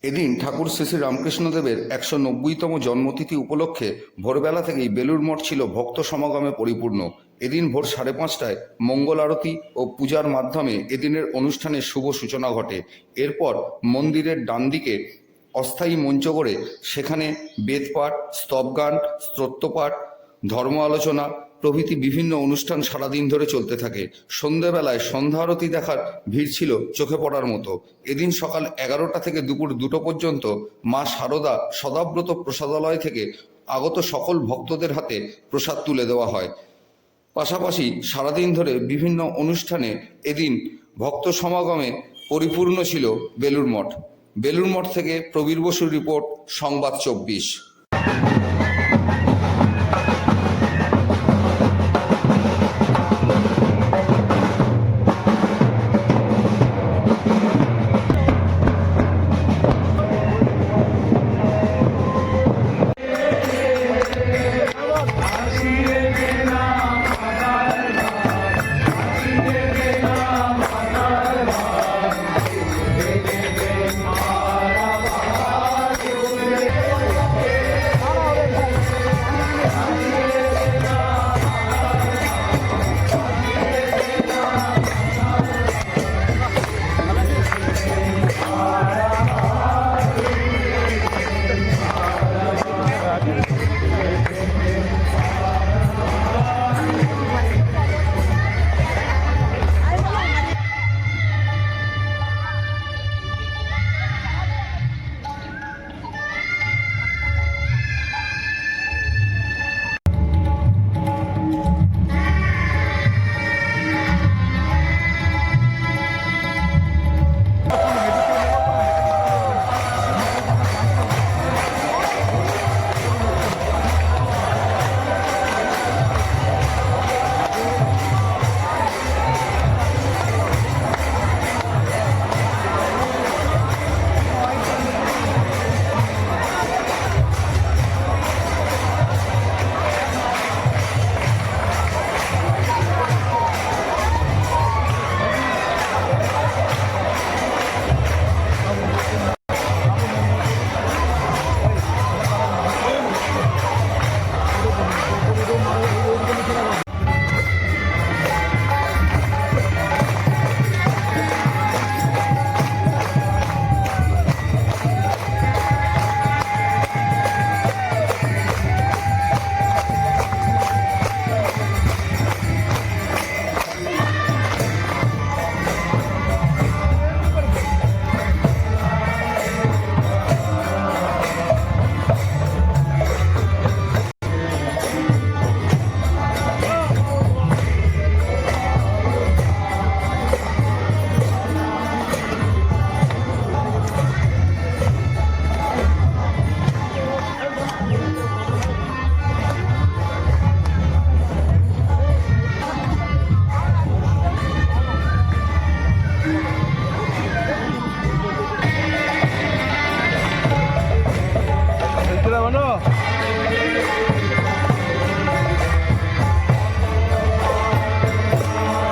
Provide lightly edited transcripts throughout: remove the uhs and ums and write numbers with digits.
এদিন ঠাকুর শ্রী শ্রী রামকৃষ্ণদেবের 190তম জন্মতিথি উপলক্ষে ভোরবেলা থেকেই বেলুড় মঠ ছিল ভক্ত সমাগমে পরিপূর্ণ। এদিন ভোর 5:30টায় মঙ্গল আরতি ও পূজার মাধ্যমে এদিনের অনুষ্ঠানের শুভ সূচনা ঘটে। এরপর মন্দিরের ডান দিকে অস্থায়ী মঞ্চ করে সেখানে বেদপাঠ, স্তবগান, স্তোত্রপাঠ, ধর্ম আলোচনা প্রভৃতি বিভিন্ন অনুষ্ঠান সারাদিন ধরে চলতে থাকে। সন্ধেবেলায় সন্ধ্যা আরতি দেখার ভিড় ছিল চোখে পড়ার মতো। এদিন সকাল 11টা থেকে দুপুর 2টো পর্যন্ত মা শারদা সদাব্রত প্রসাদালয় থেকে আগত সকল ভক্তদের হাতে প্রসাদ তুলে দেওয়া হয়। পাশাপাশি সারাদিন ধরে বিভিন্ন অনুষ্ঠানে এদিন ভক্ত সমাগমে পরিপূর্ণ ছিল বেলুড় মঠ। বেলুড় মঠ থেকে প্রবীর বসুর রিপোর্ট, সংবাদ 24।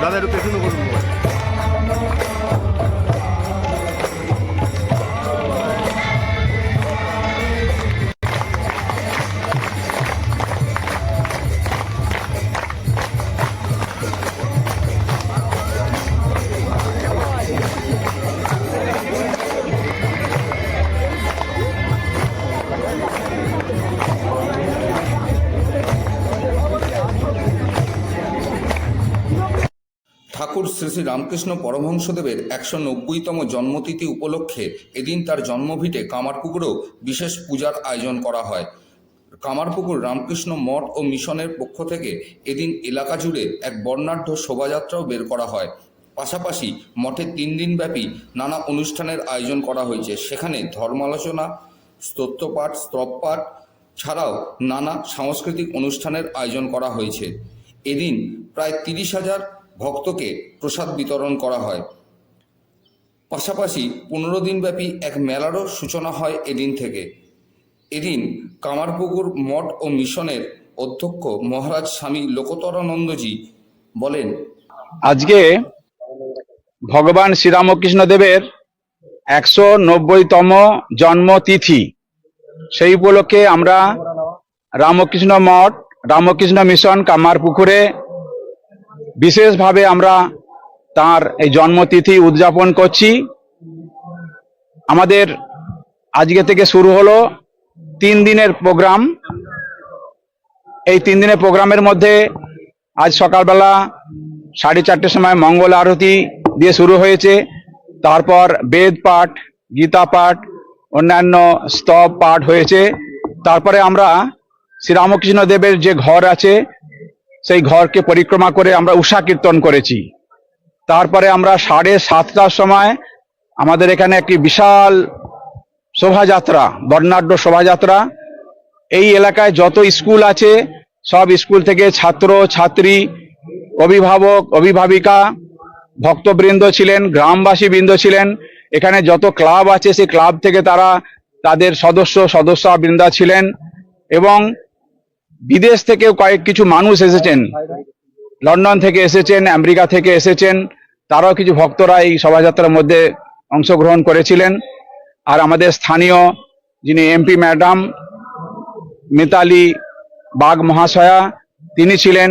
দাদা একটু পেছনে করুন। ঠাকুর শ্রী শ্রী রামকৃষ্ণ পরমহংসদেবের 190তম জন্মতিথি উপলক্ষে এদিন তার জন্মভিটে কামারপুকুরেও বিশেষ পূজার আয়োজন করা হয়। কামারপুকুর রামকৃষ্ণ মঠ ও মিশনের পক্ষ থেকে এদিন এলাকা জুড়ে এক বর্ণাঢ্য শোভাযাত্রাও বের করা হয়। পাশাপাশি মঠে 3 দিনব্যাপী নানা অনুষ্ঠানের আয়োজন করা হয়েছে। সেখানে ধর্মালোচনা, স্তোত্রপাঠ, স্তবপাঠ ছাড়াও নানা সাংস্কৃতিক অনুষ্ঠানের আয়োজন করা হয়েছে। এদিন প্রায় 30,000 ভক্তকে প্রসাদ বিতরণ করা হয়। পাশাপাশি 15 দিনব্যাপী এক মেলারও সূচনা হয় এদিন থেকে। এদিন কামারপুকুর মঠ ও মিশনের অধ্যক্ষ মহারাজ স্বামী লোকোত্তরানন্দজি বলেন, আজকে ভগবান শ্রীরামকৃষ্ণ দেবের 190তম জন্মতিথি, সেই উপলক্ষে আমরা রামকৃষ্ণ মঠ, রামকৃষ্ণ মিশন কামারপুকুরে বিশেষভাবে আমরা তার এই জন্মতিথি উদযাপন করছি। আমাদের আজকে থেকে শুরু হলো 3 দিনের প্রোগ্রাম। এই 3 দিনের প্রোগ্রামের মধ্যে আজ সকালবেলা 4:30টার সময় মঙ্গল আরতি দিয়ে শুরু হয়েছে। তারপর বেদ পাঠ, গীতা পাঠ, অন্যান্য স্তব পাঠ হয়েছে। তারপরে আমরা শ্রীরামকৃষ্ণ দেবের যে ঘর আছে সেই ঘরকে পরিক্রমা করে আমরা উষা কীর্তন করেছি। তারপরে আমরা 7:30টার সময় আমাদের এখানে একটি বিশাল শোভাযাত্রা, বর্ণাঢ্য শোভাযাত্রা, এই এলাকায় যত স্কুল আছে সব স্কুল থেকে ছাত্র ছাত্রী, অভিভাবক অভিভাবিকা, ভক্তবৃন্দ ছিলেন, গ্রামবাসী বৃন্দ ছিলেন। এখানে যত ক্লাব আছে সেই ক্লাব থেকে তারা তাদের সদস্য বৃন্দা ছিলেন, এবং বিদেশ থেকেও কিছু মানুষ এসেছেন, লন্ডন থেকে এসেছেন, আমেরিকা থেকে এসেছেন, তারাও কিছু ভক্তরা এই শোভাযাত্রার মধ্যে অংশগ্রহণ করেছিলেন। আর আমাদের স্থানীয় যিনি এমপি ম্যাডাম মিতালি বাগ মহাশয়া, তিনি ছিলেন।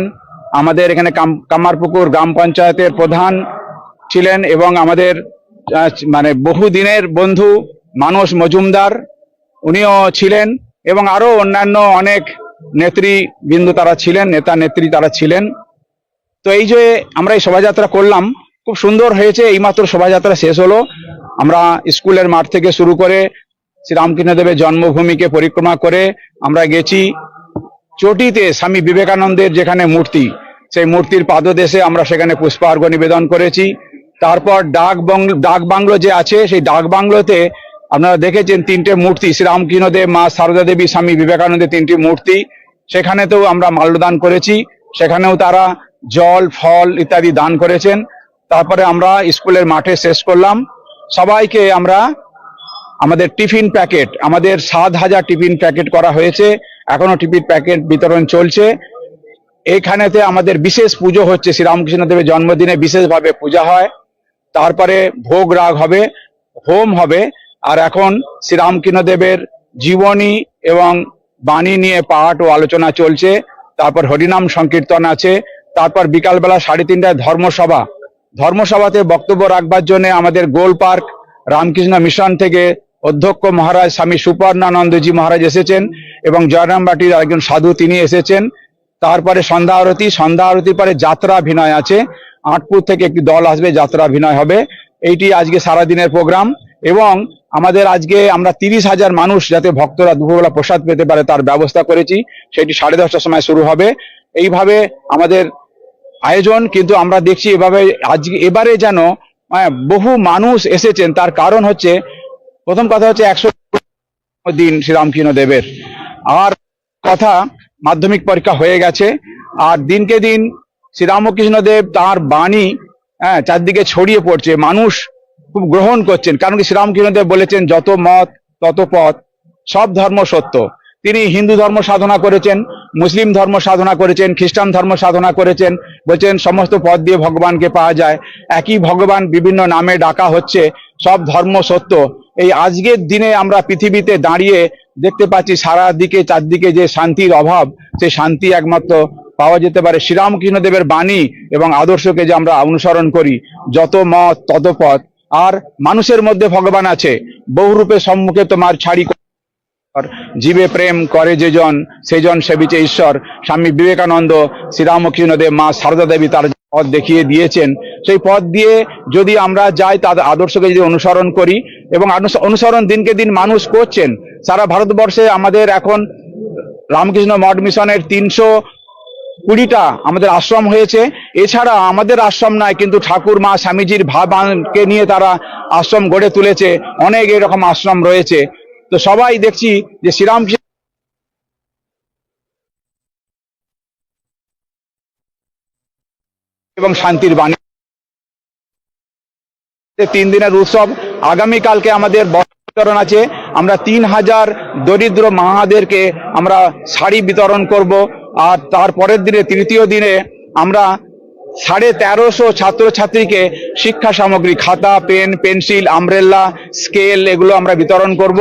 আমাদের এখানে কামারপুকুর গ্রাম পঞ্চায়েতের প্রধান ছিলেন, এবং আমাদের মানে বহুদিনের বন্ধু মানস মজুমদার, উনিও ছিলেন, এবং আরো অন্যান্য অনেক নেতৃবৃন্দ তারা ছিলেন, নেতা নেত্রী তারা ছিলেন। তো এই যে আমরা এই শোভাযাত্রা করলাম, খুব সুন্দর হয়েছে। এইমাত্র শোভাযাত্রা শেষ হলো। আমরা স্কুলের মাঠ থেকে শুরু করে শ্রীরামকৃষ্ণদেবের জন্মভূমিকে পরিক্রমা করে আমরা গেছি চটিতে স্বামী বিবেকানন্দের যেখানে মূর্তি, সেই মূর্তির পাদদেশে আমরা সেখানে পুষ্পার্ঘ্য নিবেদন করেছি। তারপর ডাক বাংলো যে আছে, সেই ডাক বাংলোতে আপনারা দেখেছেন 3টে মূর্তি, শ্রীরামকৃষ্ণদেব, মা সারদা দেবী, স্বামী বিবেকানন্দের 3টি মূর্তি, সেখানেতেও আমরা মাল্যদান করেছি। সেখানেও তারা জল ফল ইত্যাদি দান করেছেন। তারপরে আমরা স্কুলের মাঠে শেষ করলাম। সবাইকে আমরা আমাদের টিফিন প্যাকেট, আমাদের 7,000 টিফিন প্যাকেট করা হয়েছে, এখনো টিফিন প্যাকেট বিতরণ চলছে। এইখানেতে আমাদের বিশেষ পুজো হচ্ছে, শ্রীরামকৃষ্ণ দেবের জন্মদিনে বিশেষভাবে পূজা হয়। তারপরে ভোগ রাগ হবে, হোম হবে। আর এখন শ্রীরামকৃষ্ণ দেবের জীবনী এবং বাণী নিয়ে পাঠ ও আলোচনা চলছে। তারপর হরিনাম সংকীর্তন আছে। তারপর বিকালবেলা 3:30টায় ধর্মসভাতে বক্তব্য রাখবার জন্য আমাদের গোল পার্ক রামকৃষ্ণ মিশন থেকে অধ্যক্ষ মহারাজ স্বামী সুপর্ণানন্দজি মহারাজ এসেছেন, এবং জয়রামবাটির একজন সাধু তিনি এসেছেন। তারপরে সন্ধ্যা আরতির পরে যাত্রাভিনয় আছে। আটপুর থেকে একটি দল আসবে, যাত্রাভিনয় হবে। এইটি আজকে সারাদিনের প্রোগ্রাম। এবং আমাদের আজকে আমরা 30,000 মানুষ যাতে ভক্তরা দুপুরবেলা প্রসাদ পেতে পারে তার ব্যবস্থা করেছি। সেটি 10:30টার সময় শুরু হবে। এইভাবে আমাদের আয়োজন। কিন্তু আমরা দেখছি এবারে যেন বহু মানুষ এসেছেন। তার কারণ হচ্ছে, প্রথম কথা হচ্ছে 100 দিন শ্রীরামকৃষ্ণ দেবের, আর কথা মাধ্যমিক পরীক্ষা হয়ে গেছে। আর দিনকে দিন শ্রীরামকৃষ্ণ দেব তাঁর বাণী চারদিকে ছড়িয়ে পড়ছে, মানুষ খুব গ্রহণ করছেন। কারণ কি, শ্রীরামকৃষ্ণ দেব বলেছেন যত মত তত পথ, সব ধর্ম সত্য। তিনি হিন্দু ধর্ম সাধনা করেছেন, মুসলিম ধর্ম সাধনা করেছেন, খ্রিস্টান ধর্ম সাধনা করেছেন। বলছেন সমস্ত পথ দিয়ে ভগবানকে পাওয়া যায়, একই ভগবান বিভিন্ন নামে ডাকা হচ্ছে, সব ধর্ম সত্য। এই আজকের দিনে আমরা পৃথিবীতে দাঁড়িয়ে দেখতে পাচ্ছি সারা দিকে চারদিকে যে শান্তির অভাব, সেই শান্তি একমাত্র পাওয়া যেতে পারে শ্রীরামকৃষ্ণ দেবের বাণী এবং আদর্শকে যে আমরা অনুসরণ করি। যত মত তত পথ। আর মানুষের মধ্যে ভগবান আছে, বহুরূপে সম্মুখে তোমার ছাড়ি, জীবে প্রেম করে যেজন সেজন সেবিছে ঈশ্বর। স্বামী বিবেকানন্দ, শ্রীরামকৃষ্ণ দেব, মা সারদা দেবী তার পথ দেখিয়ে দিয়েছেন। সেই পথ দিয়ে যদি আমরা যাই, তাদের আদর্শকে যদি অনুসরণ করি, এবং অনুসরণ দিনকে দিন মানুষ করছেন সারা ভারতবর্ষে। আমাদের এখন রামকৃষ্ণ মঠ মিশনের 320টা আমাদের আশ্রম হয়েছে। এছাড়া আমাদের আশ্রম নয়, কিন্তু ঠাকুর মা স্বামীজির ভাবকে নিয়ে তারা আশ্রম গড়ে তুলেছে। অনেক এরকম আশ্রম রয়েছে। তো সবাই দেখছি যে শ্রীরামকৃষ্ণ এবং শান্তির বাণী। 3 দিনের উৎসব। আগামীকালকে আমাদের বিতরণ আছে। আমরা 3,000 দরিদ্র মাদেরকে আমরা শাড়ি বিতরণ করব। আর তারপরের দিনে, তৃতীয় দিনে, আমরা 1350 ছাত্রছাত্রীকে শিক্ষা সামগ্রী, খাতা, পেন, পেন্সিল, আমব্রেলা, স্কেল এগুলো আমরা বিতরণ করব।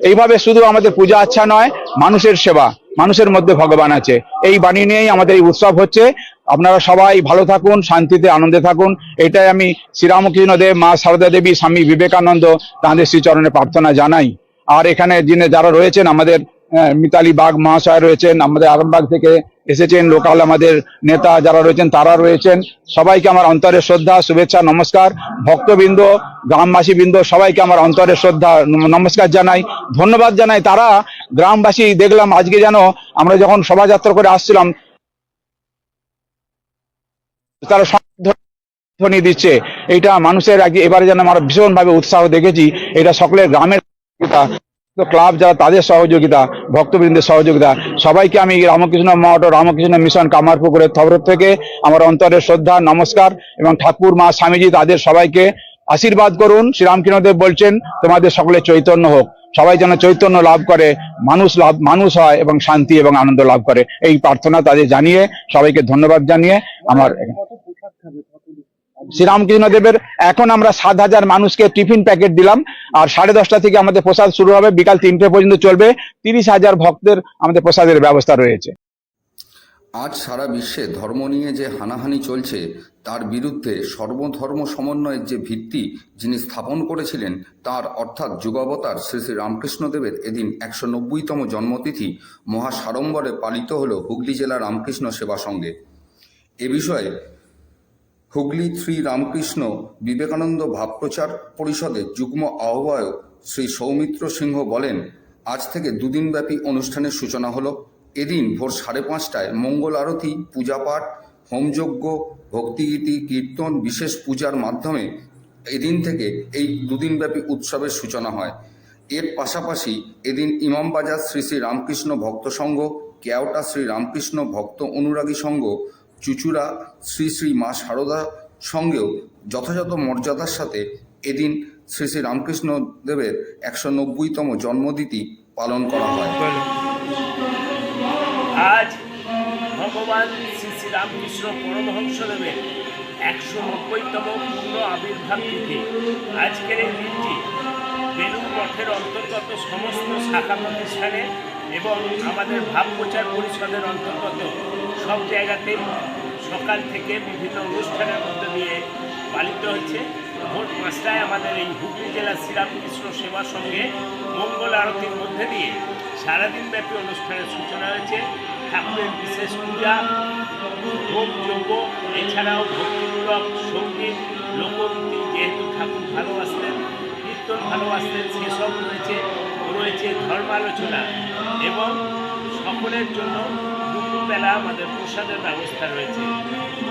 এইভাবে শুধু আমাদের পূজা আচ্ছা নয়, মানুষের সেবা, মানুষের মধ্যে ভগবান আছে, এই বাণী নিয়েই আমাদের এই উৎসব হচ্ছে। আপনারা সবাই ভালো থাকুন, শান্তিতে আনন্দে থাকুন, এটাই আমি শ্রীরামকৃষ্ণ দেব, মা সারদা দেবী, স্বামী বিবেকানন্দ তাঁদের শ্রীচরণে প্রার্থনা জানাই। আর এখানে যিনি যারা রয়েছেন, আমাদের মিতালি বাগ মহাশয় রয়েছেন, আমাদের আরামবাগ থেকে এসেছেন লোকাল আমাদের নেতা যারা রয়েছেন তারা রয়েছেন, সবাইকে আমার অন্তরের শ্রদ্ধা, শুভেচ্ছা, নমস্কার। ভক্তবৃন্দ, গ্রামবাসী বৃন্দ সবাইকে আমার অন্তরের শ্রদ্ধা নমস্কার জানাই, ধন্যবাদ জানাই। তারা গ্রামবাসী দেখলাম আজকে যেন আমরা যখন শোভাযাত্রা করে আসছিলাম তারা ধ্বনি দিচ্ছে, এটা মানুষের আগে এবারে যেন আমরা ভীষণভাবে উৎসাহ দেখেছি। এটা সকলের গ্রামের ক্লাব যারা তাদের সহযোগিতা, ভক্তবৃন্দের সহযোগিতা, সবাইকে আমি রামকৃষ্ণ মঠ ও রামকৃষ্ণ মিশন কামারপুকুরের তরফ থেকে আমার অন্তরের শ্রদ্ধা, নমস্কার এবং ঠাকুর মা স্বামীজি তাদের সবাইকে আশীর্বাদ করুন। শ্রীরামকৃষ্ণদেব বলছেন তোমাদের সকলে চৈতন্য হোক, সবাই যেন চৈতন্য লাভ করে, মানুষ হয় এবং শান্তি এবং আনন্দ লাভ করে, এই প্রার্থনা তাদের জানিয়ে সবাইকে ধন্যবাদ জানিয়ে আমার শ্রীরামকৃষ্ণ দেবের এখন আমরা 7000 মানুষকে টিফিন প্যাকেট দিলাম। আর 10:30 থেকে আমাদের প্রসাদ শুরু হবে, বিকাল 3টে পর্যন্ত চলবে। 30,000 ভক্তের আমাদের প্রসাদের ব্যবস্থা রয়েছে। আজ সারা বিশ্বে ধর্ম নিয়ে যে হানাহানি চলছে তার বিরুদ্ধে সর্বধর্ম সমন্বয়ের যে ভিত্তি যিনি স্থাপন করেছিলেন, তার অর্থাৎ যুগাবতার শ্রী শ্রী রামকৃষ্ণদেবের এদিন 190তম জন্মতিথি মহা সাড়ম্বরে পালিত হল হুগলি জেলা রামকৃষ্ণ সেবা সঙ্গে। এ বিষয়ে হুগলি শ্রী রামকৃষ্ণ বিবেকানন্দ ভাবপ্রচার পরিষদের যুগ্ম আহ্বায়ক শ্রী সৌমিত্র সিংহ বলেন, আজ থেকে দুদিনব্যাপী অনুষ্ঠানের সূচনা হলো। এদিন ভোর 5:30টায় মঙ্গল আরতি, পূজাপাঠ, হোমযজ্ঞ, ভক্তিগীতি, কীর্তন, বিশেষ পূজার মাধ্যমে এদিন থেকে এই দুদিনব্যাপী উৎসবের সূচনা হয়। এর পাশাপাশি এদিন ইমামবাজার শ্রী শ্রী রামকৃষ্ণ ভক্ত সংঘ, কেওটা শ্রী রামকৃষ্ণ ভক্ত অনুরাগী সংঘ, চুচুড়া শ্রী শ্রী মা সারদা সঙ্গেও যথাযথ মর্যাদার সাথে এদিন শ্রী শ্রী রামকৃষ্ণ দেবের 190তম জন্মতিথি পালন করা হয়। আজ ভগবান শ্রী শ্রী রামকৃষ্ণ পরমহংসদেবের 190তম পূর্ণ আবির্ভাব তিথি। আজকের এই দিনটি বেলুড় মঠের অন্তর্গত সমস্ত শাখা প্রতিষ্ঠানে এবং আমাদের ভাবপ্রচার পরিষদের অন্তর্গত সব জায়গাতেই সকাল থেকে বিভিন্ন অনুষ্ঠানের মধ্যে দিয়ে পালিত হচ্ছে। ভোর 5টায় আমাদের এই হুগলি জেলা শ্রীরামকৃষ্ণ সেবা সঙ্গে মঙ্গল আরতির মধ্যে দিয়ে সারাদিনব্যাপী অনুষ্ঠানের সূচনা হয়েছে। ঠাকুরের বিশেষ পূজা, হোম যজ্ঞ, এছাড়াও ভক্তিমূলক সঙ্গীত, লোকগীতি, যেহেতু ঠাকুর ভালোবাসতেন, কীর্তন ভালোবাসতেন, সেসব রয়েছে ধর্মালোচনা এবং সকলের জন্য দুপুরবেলা আমাদের প্রসাদের ব্যবস্থা রয়েছে।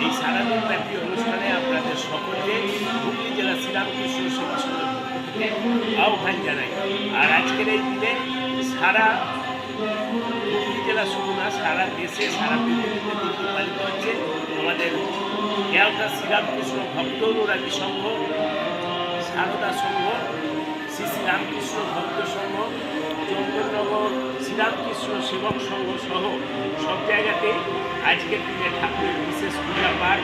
এই সারাদিন ব্যাপী অনুষ্ঠানে আপনাদের সকলকে হুগলি জেলা শ্রীরামকৃষ্ণ সেবা সঙ্গের পক্ষ থেকে আহ্বান জানাই। আর আজকের এই দিনে সারা হুগলি জেলা শুধু না, সারা দেশে, সারা পৃথিবীতে দিনটি পালিত হচ্ছে। আমাদের কেওটা শ্রীরামকৃষ্ণ ভক্ত অনুরাগী সংঘ, সারদা সংঘ, শ্রী শ্রী রামকৃষ্ণ ভক্ত সংঘ, চন্দননগর শ্রীরামকৃষ্ণ সেবক সংঘ সহ সব জায়গাতেই আজকের দিনে ঠাকুরের বিশেষ পূজা পাঠ